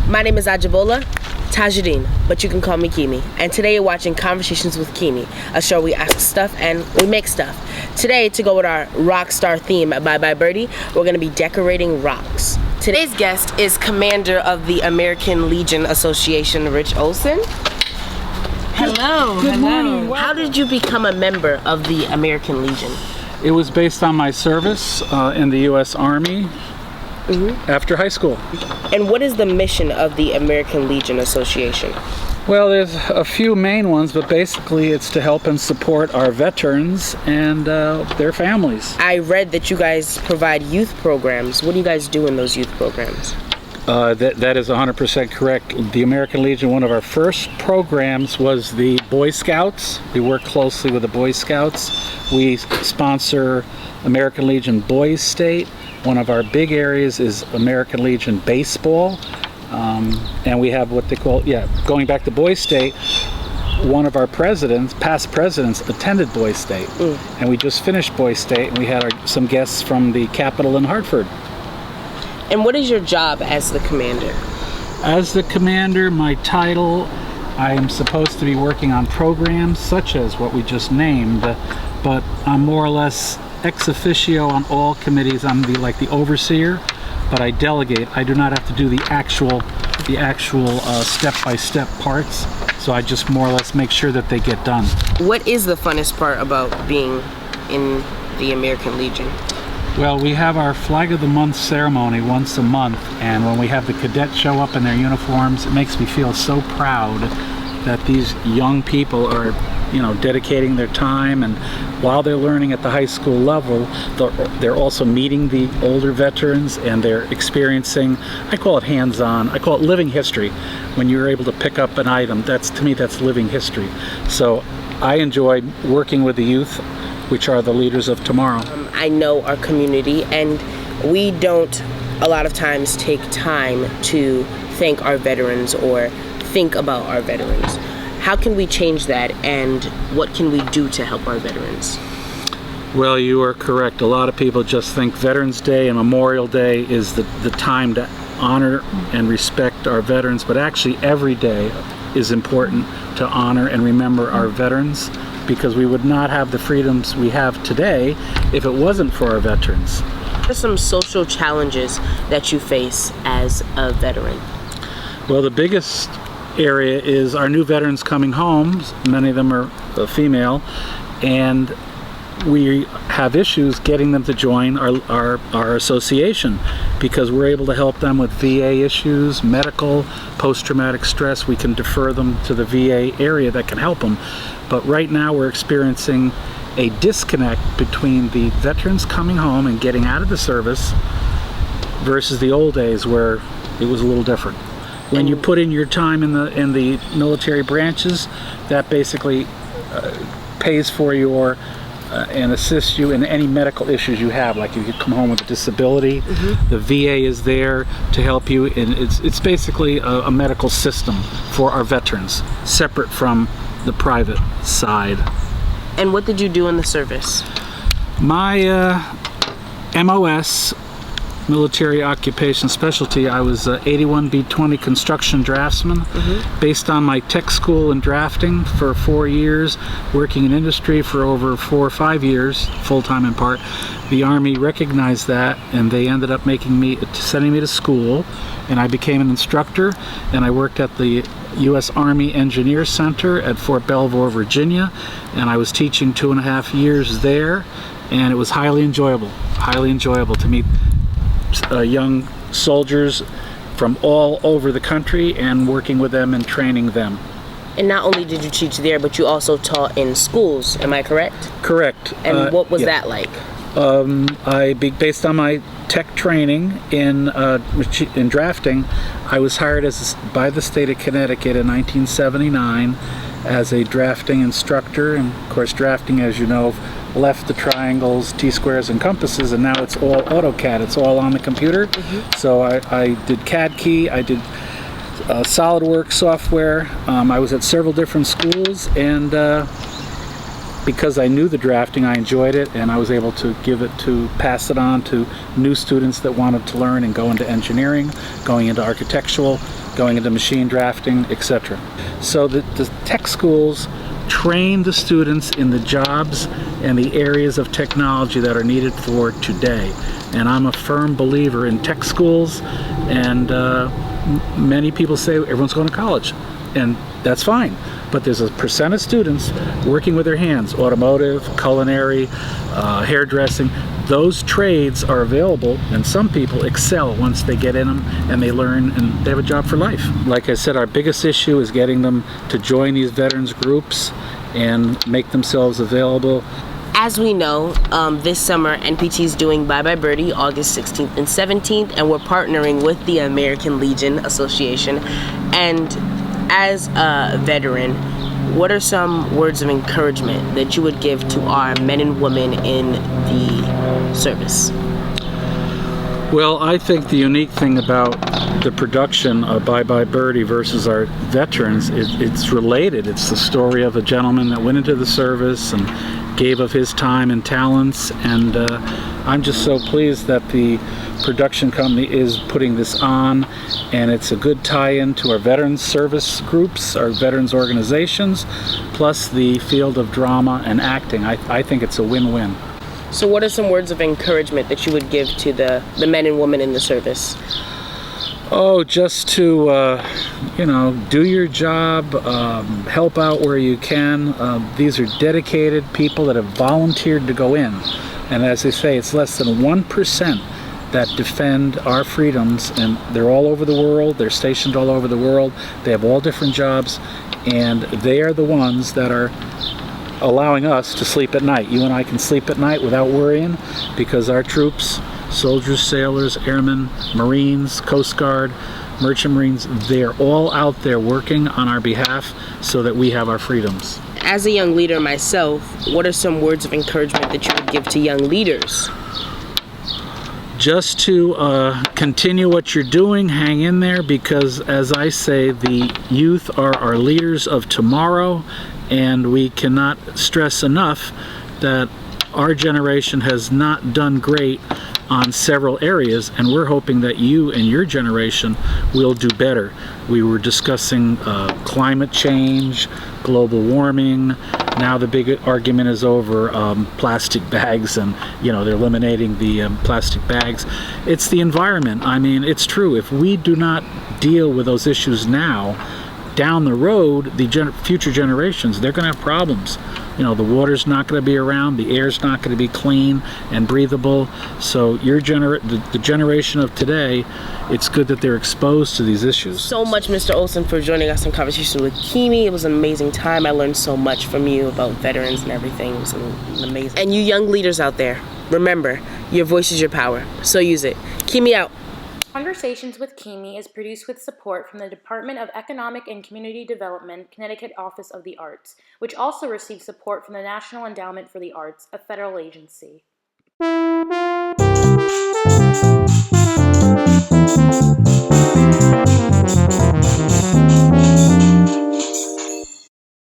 My name is Ajibola Tajudeen, but you can call me Keeme. And today you're watching Conversations with Keeme, a show we ask stuff and we make stuff. Today, to go with our rock star theme, Bye Bye Birdie, we're going to be decorating rocks. Today's guest is Commander of the American Legion Association, Richard Olson. Hello. Good morning. How did you become a member of the American Legion? It was based on my service in the U.S. Army after high school. And what is the mission of the American Legion Association? Well, there's a few main ones, but basically it's to help and support our veterans and their families. I read that you guys provide youth programs. What do you guys do in those youth programs? That is 100% correct. The American Legion, one of our first programs was the Boy Scouts. We work closely with the Boy Scouts. We sponsor American Legion Boys State. One of our big areas is American Legion Baseball. And we have what they call, going back to Boys State, one of our past presidents attended Boys State. And we just finished Boys State, and we had some guests from the Capitol in Hartford. And what is your job as the commander? As the commander, my title, I am supposed to be working on programs such as what we just named, but I'm more or less ex officio on all committees. I'm the overseer, but I delegate. I do not have to do the actual step-by-step parts, so I just more or less make sure that they get done. What is the funnest part about being in the American Legion? Well, we have our Flag of the Month ceremony once a month, and when we have the cadets show up in their uniforms, it makes me feel so proud that these young people are, dedicating their time, and while they're learning at the high school level, they're also meeting the older veterans, and they're experiencing, I call it hands-on, I call it living history. When you're able to pick up an item, to me, that's living history. So I enjoy working with the youth, which are the leaders of tomorrow. I know our community, and we don't a lot of times take time to thank our veterans or think about our veterans. How can we change that, and what can we do to help our veterans? Well, you are correct. A lot of people just think Veterans Day and Memorial Day is the time to honor and respect our veterans, but actually every day is important to honor and remember our veterans, because we would not have the freedoms we have today if it wasn't for our veterans. What are some social challenges that you face as a veteran? Well, the biggest area is our new veterans coming home. Many of them are female, and we have issues getting them to join our association, because we're able to help them with VA issues, medical, post-traumatic stress. We can defer them to the VA area that can help them. But right now we're experiencing a disconnect between the veterans coming home and getting out of the service versus the old days where it was a little different. When you put in your time in the military branches, that basically pays for your and assists you in any medical issues you have. Like if you come home with a disability, the VA is there to help you, and it's basically a medical system for our veterans, separate from the private side. And what did you do in the service? My MOS, military occupation specialty, I was 81B20 construction draftsman, based on my tech school in drafting for 4 years, working in industry for over 4 or 5 years, full-time in part. The Army recognized that, and they ended up sending me to school, and I became an instructor, and I worked at the U.S. Army Engineer Center at Fort Belvoir, Virginia, and I was teaching 2.5 years there, and it was highly enjoyable to meet young soldiers from all over the country and working with them and training them. And not only did you teach there, but you also taught in schools, am I correct? Correct. And what was that like? Based on my tech training in drafting, I was hired by the state of Connecticut in 1979 as a drafting instructor, and of course drafting, as you know, left the triangles, T-squares, and compasses, and now it's all AutoCAD. It's all on the computer. So I did CAD key, I did SolidWorks software. I was at several different schools, and because I knew the drafting, I enjoyed it, and I was able to pass it on to new students that wanted to learn and go into engineering, going into architectural going into machine drafting, etc. So the tech schools train the students in the jobs and the areas of technology that are needed for today. And I'm a firm believer in tech schools, and many people say everyone's going to college, and that's fine. But there's a percent of students working with their hands, automotive, culinary, hairdressing. Those trades are available, and some people excel once they get in them and they learn and they have a job for life. Like I said, our biggest issue is getting them to join these veterans groups and make themselves available. As we know, this summer NPT is doing Bye Bye Birdie August 16th and 17th, and we're partnering with the American Legion Association. And as a veteran, what are some words of encouragement that you would give to our men and women in the service? Well, I think the unique thing about the production of Bye Bye Birdie versus our veterans is it's related. It's the story of a gentleman that went into the service and gave of his time and talents, and I'm just so pleased that the production company is putting this on, and it's a good tie-in to our veterans service groups, our veterans organizations, plus the field of drama and acting. I think it's a win-win. So what are some words of encouragement that you would give to the men and women in the service? Oh, just to, do your job, help out where you can. These are dedicated people that have volunteered to go in. And as they say, it's less than 1% that defend our freedoms, and they're all over the world. They're stationed all over the world. They have all different jobs, and they are the ones that are allowing us to sleep at night. You and I can sleep at night without worrying, because our troops, soldiers, sailors, airmen, Marines, Coast Guard, Merchant Marines, they're all out there working on our behalf so that we have our freedoms. As a young leader myself, what are some words of encouragement that you would give to young leaders? Just to continue what you're doing, hang in there, because as I say, the youth are our leaders of tomorrow, and we cannot stress enough that our generation has not done great on several areas, and we're hoping that you and your generation will do better. We were discussing climate change, global warming. Now the big argument is over plastic bags, and they're eliminating the plastic bags. It's the environment. I mean, it's true. If we do not deal with those issues now, down the road, the future generations, they're going to have problems. The water's not going to be around, the air's not going to be clean and breathable. So the generation of today, it's good that they're exposed to these issues. So much, Mr. Olson, for joining us in Conversations with Keeme. It was an amazing time. I learned so much from you about veterans and everything. It was amazing. And you young leaders out there, remember, your voice is your power. So use it. Keeme out. Conversations with Keeme is produced with support from the Department of Economic and Community Development, Connecticut Office of the Arts, which also receives support from the National Endowment for the Arts, a federal agency.